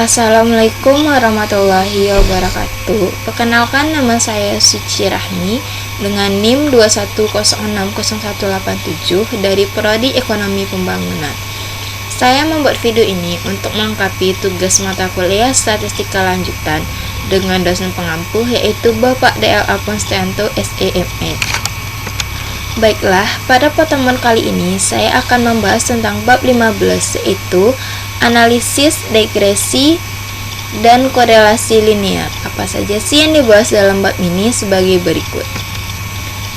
Assalamualaikum warahmatullahi wabarakatuh. Perkenalkan, nama saya Suci Rahmi dengan NIM 210600187 dari Prodi Ekonomi Pembangunan. Saya membuat video ini untuk melengkapi tugas mata kuliah Statistika Lanjutan dengan dosen pengampu yaitu Bapak DLA Konstanto SEME. Baiklah, pada pertemuan kali ini saya akan membahas tentang bab 15, yaitu analisis regresi dan korelasi linear. Apa saja sih yang dibahas dalam bab ini sebagai berikut.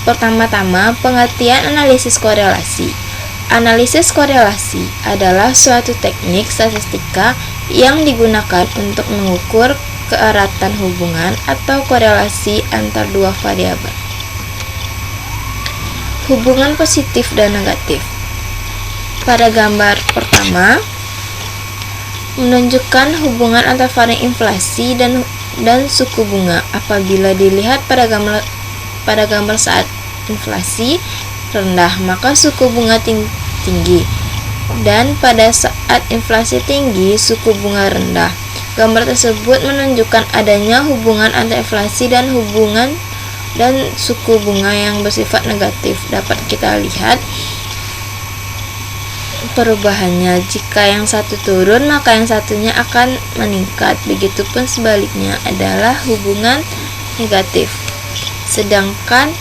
Pertama-tama, pengertian analisis korelasi. Analisis korelasi adalah suatu teknik statistika yang digunakan untuk mengukur keeratan hubungan atau korelasi antar dua variabel. Hubungan positif dan negatif. Pada gambar pertama, menunjukkan hubungan antara varian inflasi dan suku bunga. Apabila dilihat pada gambar saat inflasi rendah, maka suku bunga tinggi, dan pada saat inflasi tinggi, suku bunga rendah. Gambar tersebut menunjukkan adanya hubungan antara inflasi dan suku bunga yang bersifat negatif. Dapat kita lihat perubahannya. Jika yang satu turun, maka yang satunya akan meningkat. Begitupun sebaliknya adalah hubungan negatif. Sedangkan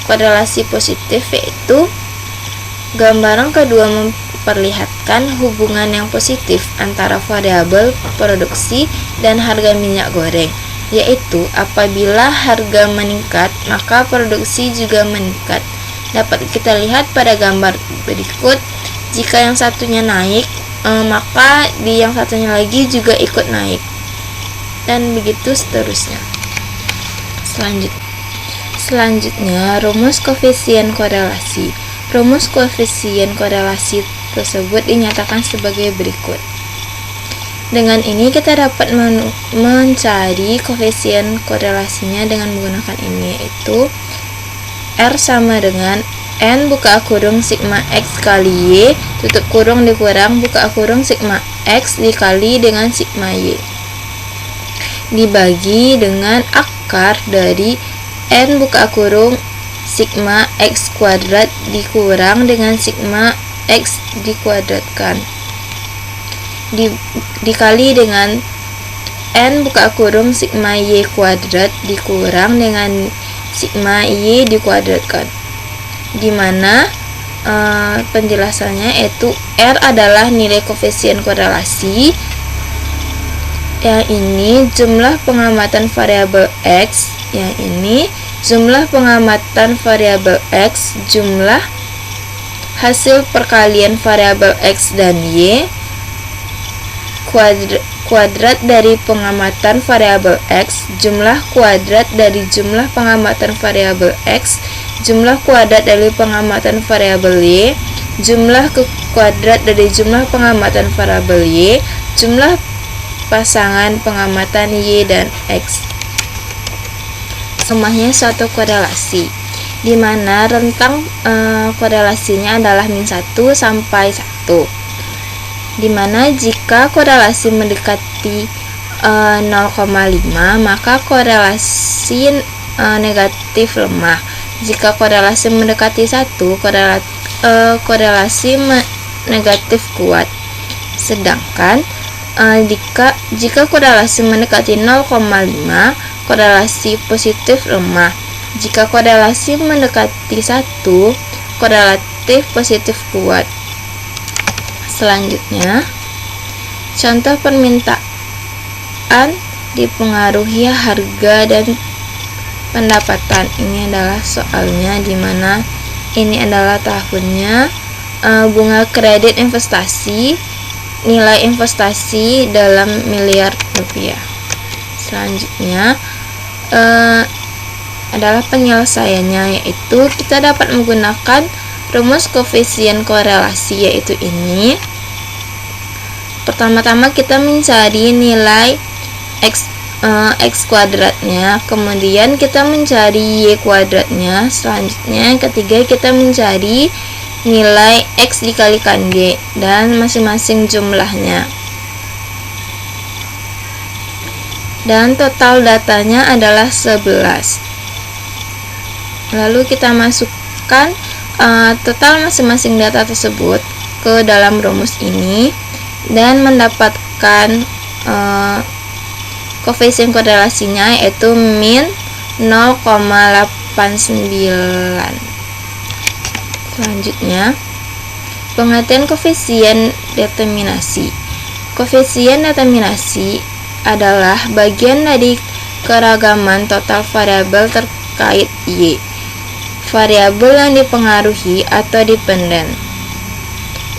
korelasi positif yaitu gambaran kedua memperlihatkan hubungan yang positif antara variabel produksi dan harga minyak goreng, yaitu apabila harga meningkat, maka produksi juga meningkat. Dapat kita lihat pada gambar berikut, jika yang satunya naik, maka di yang satunya lagi juga ikut naik, dan begitu seterusnya. Selanjutnya, rumus koefisien korelasi. Rumus koefisien korelasi tersebut dinyatakan sebagai berikut. Dengan ini kita dapat mencari koefisien korelasinya dengan menggunakan ini, yaitu R sama dengan N buka kurung sigma X kali Y tutup kurung dikurang buka kurung sigma X dikali dengan sigma Y dibagi dengan akar dari N buka kurung sigma X kuadrat dikurang dengan sigma X dikuadratkan dikali dengan N buka kurung sigma Y kuadrat dikurang dengan sigma Y dikuadratkan, di mana penjelasannya yaitu R adalah nilai koefisien korelasi, yang ini jumlah pengamatan variabel X, yang ini jumlah pengamatan variabel X, jumlah hasil perkalian variabel X dan Y, kuadrat dari pengamatan variabel X, jumlah kuadrat dari jumlah pengamatan variabel X, jumlah kuadrat dari pengamatan variabel Y, jumlah kuadrat dari jumlah pengamatan variabel Y, jumlah pasangan pengamatan Y dan X. Semuanya suatu korelasi, di mana rentang korelasinya adalah -1 sampai 1. Dimana jika korelasi mendekati 0,5 maka korelasi negatif lemah. Jika korelasi mendekati 1, korelasi negatif kuat. Sedangkan jika korelasi mendekati 0,5, korelasi positif lemah. Jika korelasi mendekati 1, korelatif positif kuat. Selanjutnya, contoh permintaan dipengaruhi harga dan pendapatan. Ini adalah soalnya, di mana ini adalah tahunnya. Bunga kredit investasi, nilai investasi dalam miliar rupiah. Selanjutnya adalah penyelesaiannya, yaitu kita dapat menggunakan rumus koefisien korelasi, yaitu ini. Pertama-tama kita mencari nilai X kuadratnya, kemudian kita mencari Y kuadratnya, selanjutnya yang ketiga kita mencari nilai X dikalikan Y dan masing-masing jumlahnya. dan total datanya adalah 11. Lalu kita masukkan total masing-masing data tersebut ke dalam rumus ini dan mendapatkan koefisien korelasinya, yaitu min 0,89. Selanjutnya, pengertian koefisien determinasi. Koefisien determinasi adalah bagian dari keragaman total variabel terkait Y, variabel yang dipengaruhi atau dependen,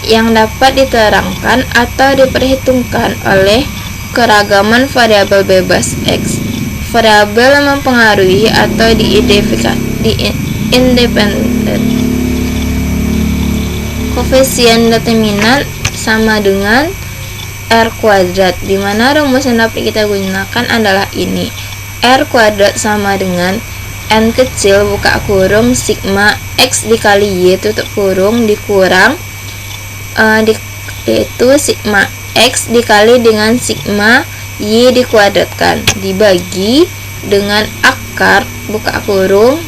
yang dapat diterangkan atau diperhitungkan oleh keragaman variabel bebas X. Variabel yang mempengaruhi atau independen. Koefisien determinan sama dengan R kuadrat, di mana rumus yang dapat kita gunakan adalah ini. R kuadrat sama dengan N kecil buka kurung sigma X dikali Y tutup kurung dikurang yaitu sigma X dikali dengan sigma Y dikuadratkan dibagi dengan akar buka kurung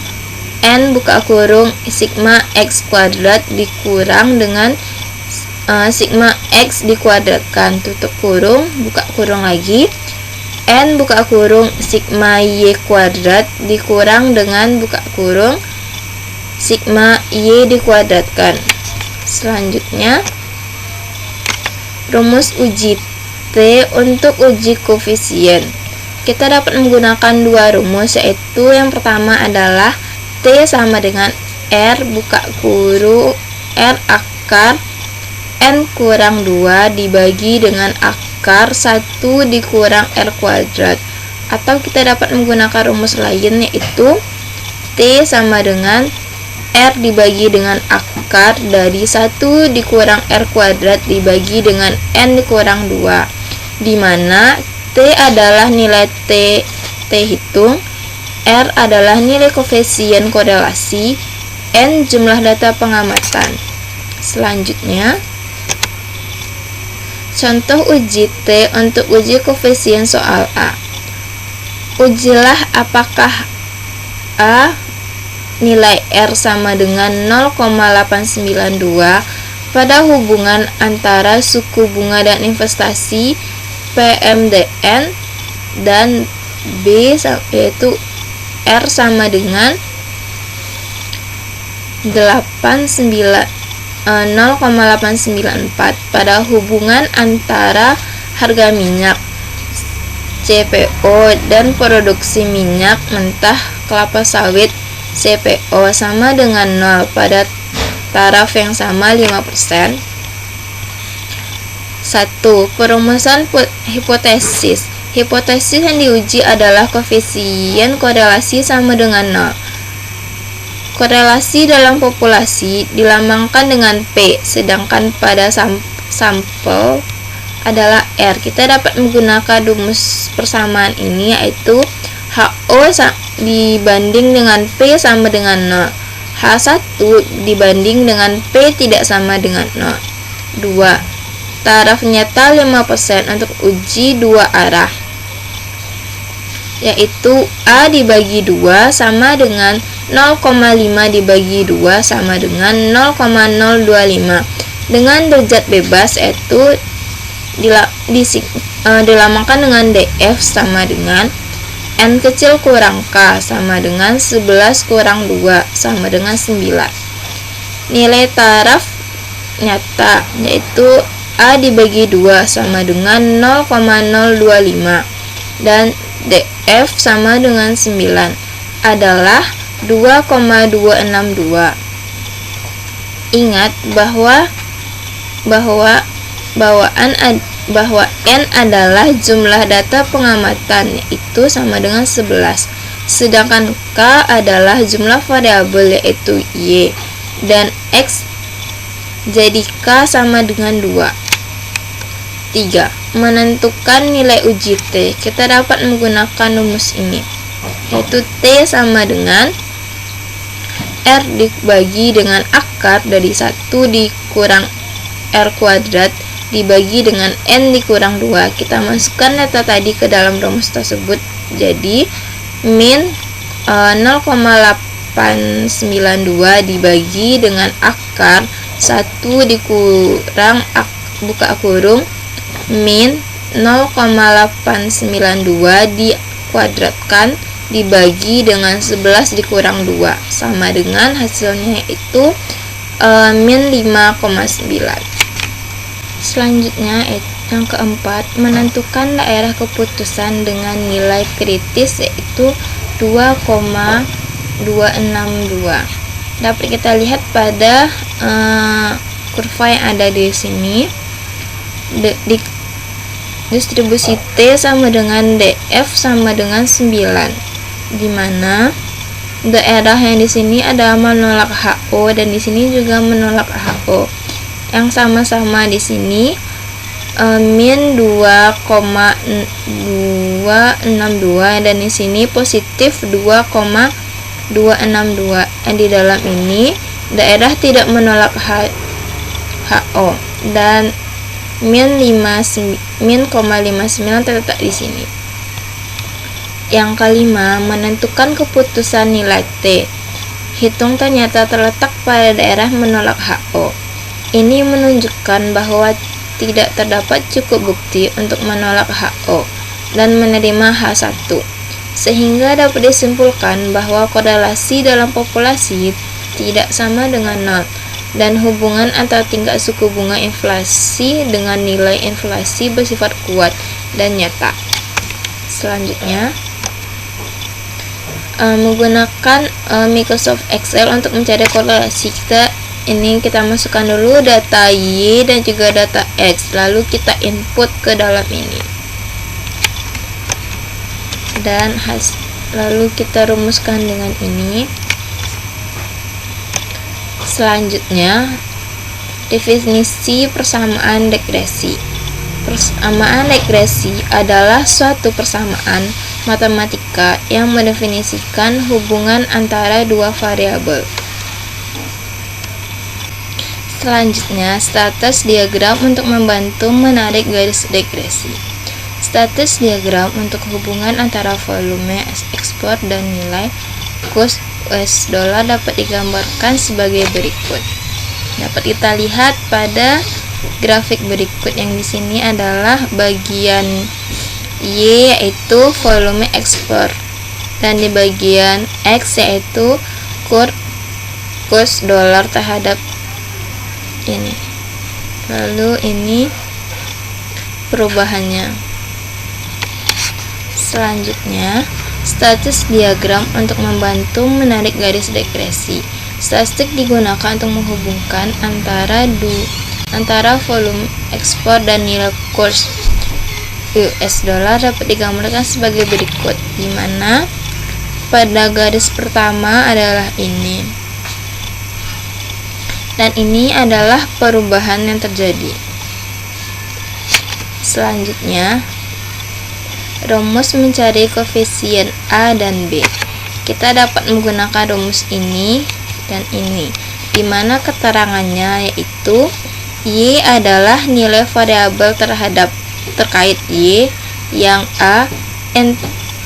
N buka kurung sigma X kuadrat dikurang dengan sigma X dikuadratkan tutup kurung buka kurung lagi N buka kurung sigma Y kuadrat dikurang dengan buka kurung sigma Y dikuadratkan. Selanjutnya, rumus uji T untuk uji koefisien. Kita dapat menggunakan dua rumus, yaitu yang pertama adalah T sama dengan R buka kurung R akar N kurang 2 dibagi dengan akar 1 dikurang R kuadrat. Atau kita dapat menggunakan rumus lain, yaitu T sama dengan R dibagi dengan akar dari 1 dikurang R kuadrat dibagi dengan N dikurang 2, di mana T adalah nilai T hitung, R adalah nilai koefisien korelasi, N jumlah data pengamatan. Selanjutnya, contoh uji T untuk uji koefisien soal A. Ujilah apakah A nilai R sama dengan 0,892 pada hubungan antara suku bunga dan investasi PMDN, dan B yaitu R sama dengan 0,894 pada hubungan antara harga minyak CPO dan produksi minyak mentah kelapa sawit CPO sama dengan 0 pada taraf yang sama 5%. 1. Perumusan hipotesis. Hipotesis yang diuji adalah koefisien korelasi sama dengan 0. Korelasi dalam populasi dilambangkan dengan P, sedangkan pada sampel adalah R. Kita dapat menggunakan rumus persamaan ini, yaitu HO dibanding dengan P sama dengan 0. H1 dibanding dengan P tidak sama dengan 0. 2. Taraf nyata 5% untuk uji dua arah, yaitu A dibagi 2 sama dengan 0,5 dibagi 2 sama dengan 0,025 dengan derajat bebas, yaitu dilambangkan dengan DF sama dengan N kecil kurang K sama dengan 11 kurang 2 sama dengan 9. Nilai taraf nyata yaitu A dibagi 2 sama dengan 0,025 dan DF sama dengan 9 adalah 2,262. Ingat bahwa N adalah jumlah data pengamatan, yaitu sama dengan 11, sedangkan K adalah jumlah variabel, yaitu Y, dan X jadi K sama dengan 2. 3. Menentukan nilai uji T. Kita dapat menggunakan rumus ini, yaitu T sama dengan R dibagi dengan akar dari 1 dikurang R kuadrat dibagi dengan N dikurang 2. Kita masukkan data tadi ke dalam rumus tersebut. Jadi min 0,892 dibagi dengan akar 1 dikurang buka kurung min 0,892 dikuadratkan dibagi dengan 11 dikurang 2 sama dengan hasilnya yaitu min 5,9. Selanjutnya yang keempat, menentukan daerah keputusan dengan nilai kritis yaitu 2,262. Dapat kita lihat pada kurva yang ada di sini. Distribusi T sama dengan DF sama dengan 9, di mana daerah yang di sini ada menolak HO dan di sini juga menolak HO. Yang sama-sama di sini min 2,262 dan di sini positif 2,262. Di dalam ini daerah tidak menolak HO dan min 0,59 terletak di sini. Yang kelima, menentukan keputusan nilai T. Hitung ternyata terletak pada daerah menolak HO. Ini menunjukkan bahwa tidak terdapat cukup bukti untuk menolak HO dan menerima H1, sehingga dapat disimpulkan bahwa korelasi dalam populasi tidak sama dengan 0 dan hubungan antara tingkat suku bunga inflasi dengan nilai inflasi bersifat kuat dan nyata. Selanjutnya, menggunakan Microsoft Excel untuk mencari korelasi. Kita masukkan dulu data Y dan juga data X, lalu kita input ke dalam ini dan lalu kita rumuskan dengan ini. Selanjutnya, definisi persamaan regresi. Persamaan regresi adalah suatu persamaan matematika yang mendefinisikan hubungan antara dua variabel. Selanjutnya, status diagram untuk membantu menarik garis regresi. Status diagram untuk hubungan antara volume ekspor dan nilai kurs US dollar dapat digambarkan sebagai berikut. Dapat kita lihat pada grafik berikut, yang di sini adalah bagian Y yaitu volume ekspor dan di bagian X yaitu kurs dolar terhadap ini. Lalu ini perubahannya. Selanjutnya, status diagram untuk membantu menarik garis regresi. Statistik digunakan untuk menghubungkan antara volume ekspor dan nilai kurs US dollar dapat digambarkan sebagai berikut, di mana pada garis pertama adalah ini. Dan ini adalah perubahan yang terjadi. Selanjutnya, rumus mencari koefisien A dan B. Kita dapat menggunakan rumus ini dan ini, di mana keterangannya yaitu Y adalah nilai variabel terkait Y, yang A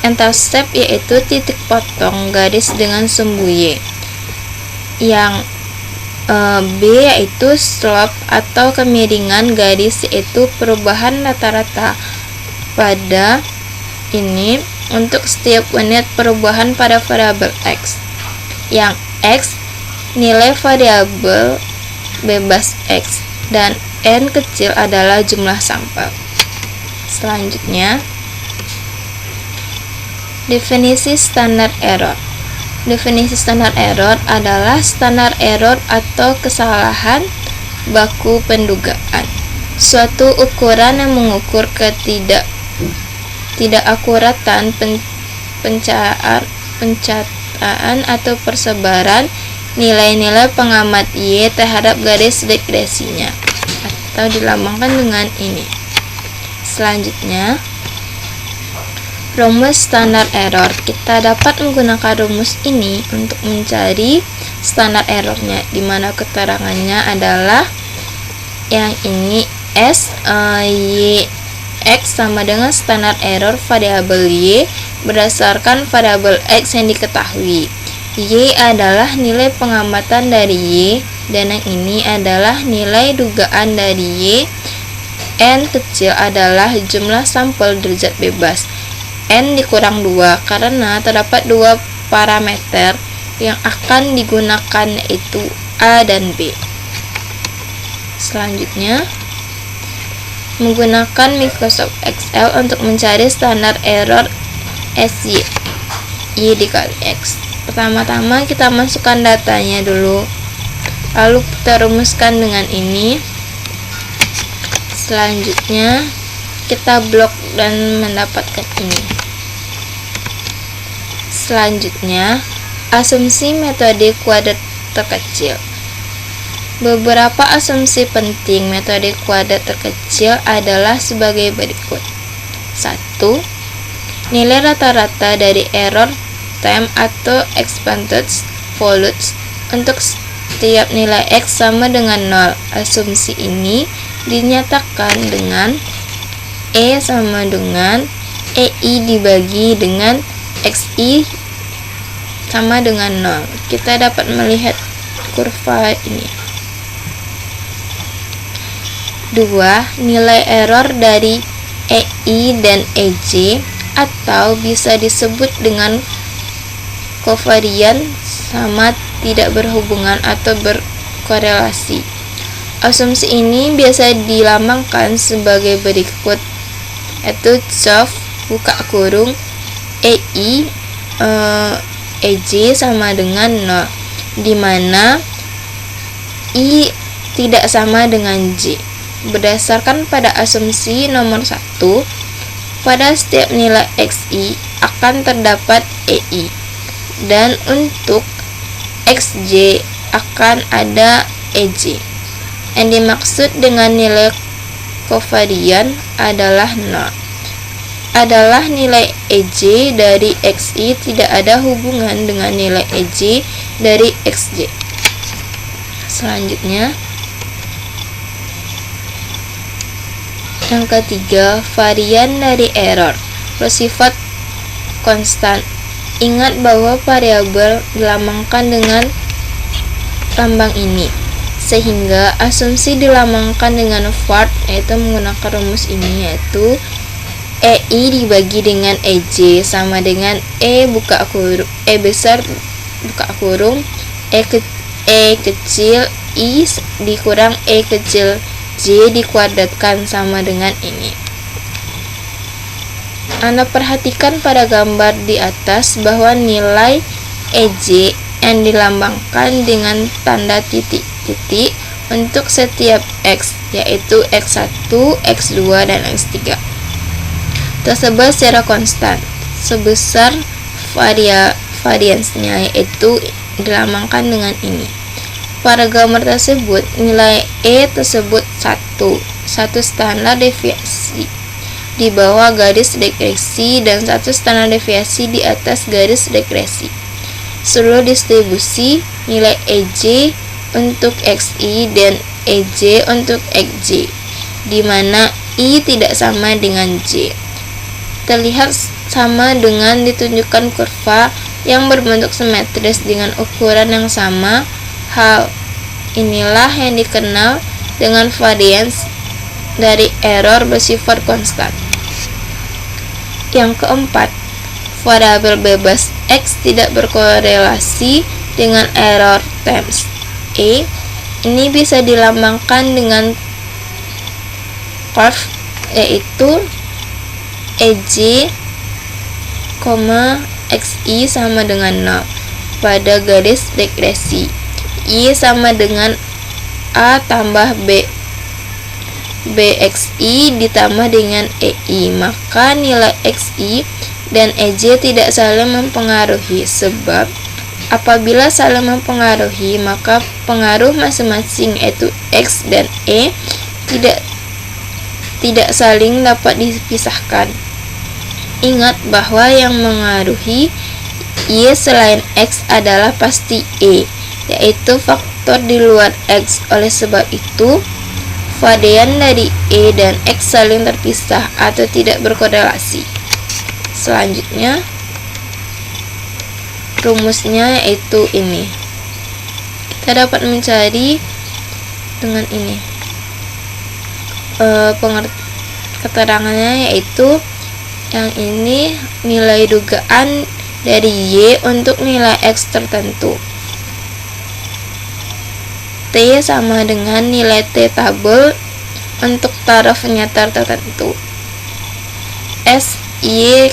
intercept yaitu titik potong garis dengan sumbu Y, yang B yaitu slope atau kemiringan garis yaitu perubahan rata-rata pada ini untuk setiap unit perubahan pada variabel X, yang X nilai variabel bebas X dan N kecil adalah jumlah sampel. Selanjutnya, definisi standar error. Definisi standar error adalah standar error atau kesalahan baku pendugaan, suatu ukuran yang mengukur ketidakakuratan pencataan atau persebaran nilai-nilai pengamat Y terhadap garis regresinya, atau dilambangkan dengan ini. Selanjutnya, rumus standar error. Kita dapat menggunakan rumus ini untuk mencari standar errornya, di mana keterangannya adalah yang ini S, y x sama dengan standar error variabel y berdasarkan variabel x yang diketahui. Y adalah nilai pengamatan dari y, dan yang ini adalah nilai dugaan dari y. N kecil adalah jumlah sampel derajat bebas. N dikurang 2 karena terdapat dua parameter yang akan digunakan, yaitu A dan B. Selanjutnya, menggunakan Microsoft Excel untuk mencari standar error SY, Y dikali X. Pertama-tama kita masukkan datanya dulu, lalu kita rumuskan dengan ini. Selanjutnya kita blok dan mendapatkan ini. Selanjutnya, asumsi metode kuadrat terkecil. Beberapa asumsi penting metode kuadrat terkecil adalah sebagai berikut. 1. Nilai rata-rata dari error term atau expected values untuk setiap nilai x sama dengan 0. Asumsi ini dinyatakan dengan E sama dengan EI dibagi dengan XI sama dengan 0. Kita dapat melihat kurva ini. 2. Nilai error dari EI dan EJ atau bisa disebut dengan kovarian sama tidak berhubungan atau berkorelasi. Asumsi ini biasa dilambangkan sebagai berikut, yaitu COV buka kurung EI EJ sama dengan 0, di mana I tidak sama dengan J. Berdasarkan pada asumsi nomor 1, pada setiap nilai XI akan terdapat EI, dan untuk XJ akan ada EJ. Yang dimaksud dengan nilai kovarian adalah 0. Adalah nilai EJ dari XI tidak ada hubungan dengan nilai EJ dari XJ. Selanjutnya, yang ketiga, varian dari error bersifat konstan. Ingat bahwa variabel dilambangkan dengan lambang ini, sehingga asumsi dilambangkan dengan var, yaitu menggunakan rumus ini, yaitu EI dibagi dengan EJ sama dengan E buka kurung E besar buka kurung E kecil I dikurang E kecil J dikuadratkan sama dengan ini. Anda perhatikan pada gambar di atas bahwa nilai EJ yang dilambangkan dengan tanda titik-titik untuk setiap X, yaitu X1, X2, dan X3, tersebar secara konstan sebesar variansnya, yaitu dilambangkan dengan ini. Pada gambar tersebut, nilai E tersebut satu standar deviasi di bawah garis regresi dan satu standar deviasi di atas garis regresi. Seluruh distribusi nilai EJ untuk XI dan EJ untuk XJ, di mana I tidak sama dengan J, terlihat sama dengan ditunjukkan kurva yang berbentuk simetris dengan ukuran yang sama. Hal inilah yang dikenal dengan varians dari error bersifat konstan. Yang keempat, variabel bebas X tidak berkorelasi dengan error terms E. Ini bisa dilambangkan dengan curve, yaitu EJ, XI sama dengan 0 pada garis regresi. Y sama dengan A tambah B BXI ditambah dengan EI, maka nilai XI dan EJ tidak saling mempengaruhi, sebab apabila saling mempengaruhi maka pengaruh masing-masing, yaitu X dan E, tidak saling dapat dipisahkan. Ingat bahwa yang mengaruhi Y selain X adalah pasti E, yaitu faktor di luar X. Oleh sebab itu, varian dari E dan X saling terpisah atau tidak berkorelasi. Selanjutnya, rumusnya yaitu ini. Kita dapat mencari dengan ini. Keterangannya yaitu yang ini nilai dugaan dari Y untuk nilai X tertentu. T sama dengan nilai T tabel untuk taraf nyata tertentu. S, Y,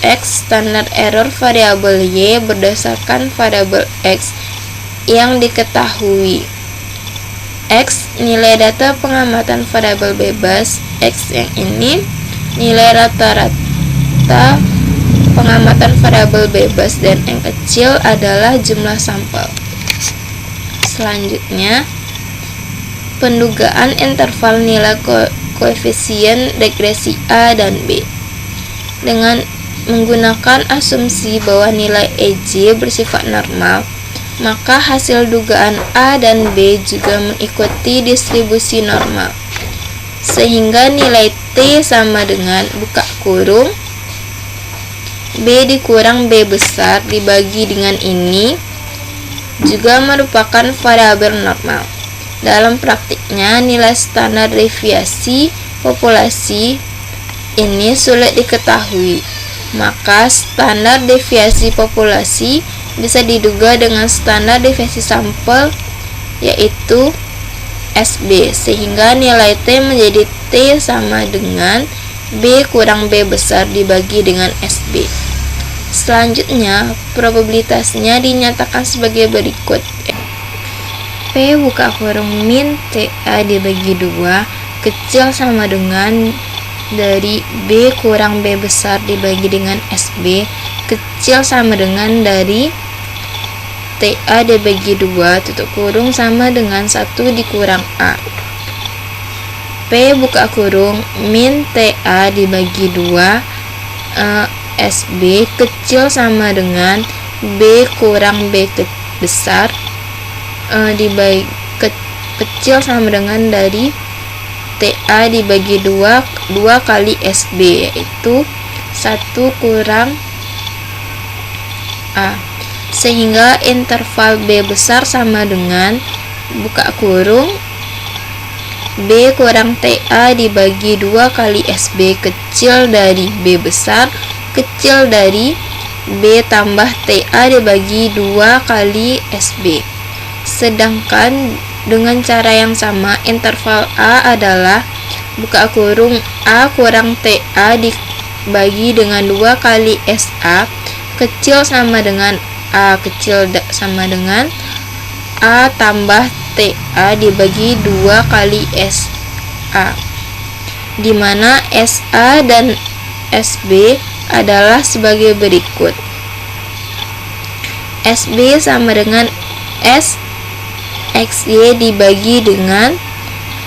X standar error variabel Y berdasarkan variabel X yang diketahui. X nilai data pengamatan variabel bebas. X yang ini nilai rata-rata pengamatan variabel bebas, dan yang kecil adalah jumlah sampel. Selanjutnya, pendugaan interval nilai koefisien regresi A dan B. Dengan menggunakan asumsi bahwa nilai EJ bersifat normal, maka hasil dugaan A dan B juga mengikuti distribusi normal, sehingga nilai T sama dengan buka kurung B dikurang B besar dibagi dengan ini juga merupakan variabel normal. Dalam praktiknya, nilai standar deviasi populasi ini sulit diketahui, maka standar deviasi populasi bisa diduga dengan standar deviasi sampel, yaitu SB, sehingga nilai T menjadi T sama dengan B kurang B besar dibagi dengan SB. Selanjutnya, probabilitasnya dinyatakan sebagai berikut. P buka kurung min TA dibagi 2 kecil sama dengan dari B kurang B besar dibagi dengan SB kecil sama dengan dari TA dibagi 2 tutup kurung sama dengan 1 dikurang A. P buka kurung min TA dibagi 2 SB kecil sama dengan B kurang B besar dibagi kecil sama dengan dari TA dibagi 2 kali SB, yaitu 1 kurang A, sehingga interval B besar sama dengan buka kurung B kurang TA dibagi 2 kali SB kecil dari B besar kecil dari B tambah TA dibagi 2 kali SB. Sedangkan dengan cara yang sama, interval A adalah buka kurung A kurang TA dibagi dengan 2 kali SA kecil sama dengan A kecil sama dengan A tambah TA dibagi 2 kali SA, di mana SA dan SB adalah sebagai berikut. SB sama dengan S XY dibagi dengan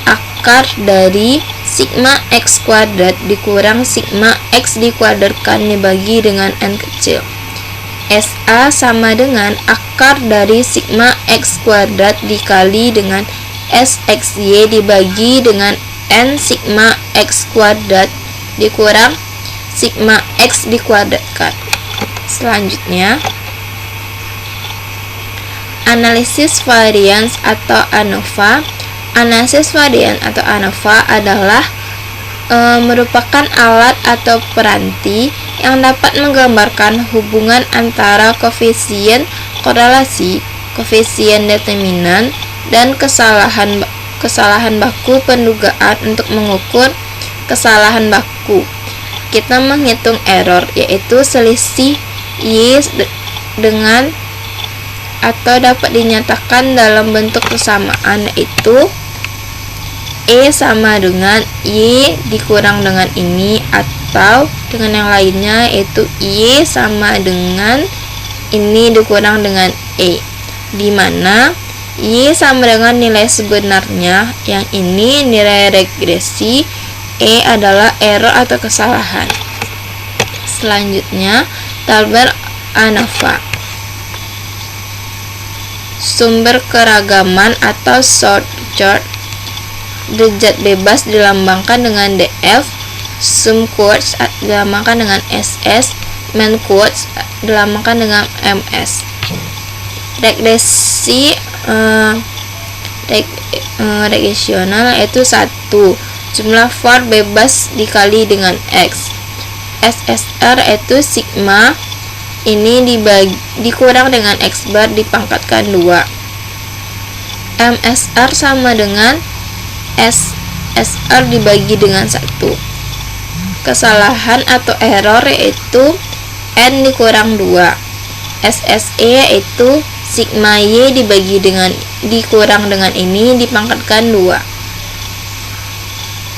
akar dari sigma X kuadrat dikurang sigma X dikuadratkan dibagi dengan N kecil. SA sama dengan akar dari sigma X kuadrat dikali dengan SXY dibagi dengan N sigma X kuadrat dikurang sigma X dikuadratkan. Selanjutnya, analisis varians atau ANOVA. Analisis varian atau ANOVA adalah merupakan alat atau peranti yang dapat menggambarkan hubungan antara koefisien korelasi, koefisien determinan, dan kesalahan baku pendugaan untuk mengukur kesalahan baku. Kita menghitung error, yaitu selisih Y dengan atau dapat dinyatakan dalam bentuk persamaan, yaitu E sama dengan Y dikurang dengan ini, atau dengan yang lainnya yaitu Y sama dengan ini dikurang dengan E, di mana Y sama dengan nilai sebenarnya, yang ini nilai regresi, E adalah error atau kesalahan. Selanjutnya, tabel ANOVA. Sumber keragaman atau sort chart. derajat bebas dilambangkan dengan DF, sum quotes dilambangkan dengan SS, main quotes dilambangkan dengan MS. Regresi regresional yaitu 1. Jumlah var bebas dikali dengan X. SSR yaitu sigma ini dikurang dengan X bar dipangkatkan 2. MSR sama dengan SSR dibagi dengan 1. Kesalahan atau error yaitu N dikurang 2. SSE yaitu sigma Y dikurang dengan ini dipangkatkan 2.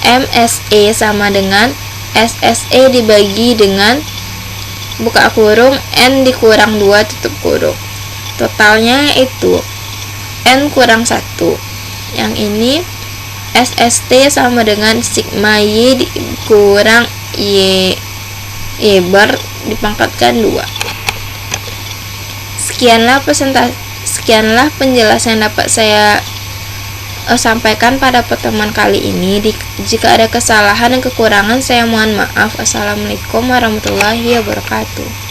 MSE sama dengan SSE dibagi dengan buka kurung N dikurang 2 tutup kurung. Totalnya itu N kurang 1. Yang ini SST sama dengan sigma Y dikurang Y bar dipangkatkan 2. Sekianlah penjelasan yang dapat saya sampaikan pada pertemuan kali ini. Jika ada kesalahan dan kekurangan, saya mohon maaf. Assalamualaikum warahmatullahi wabarakatuh.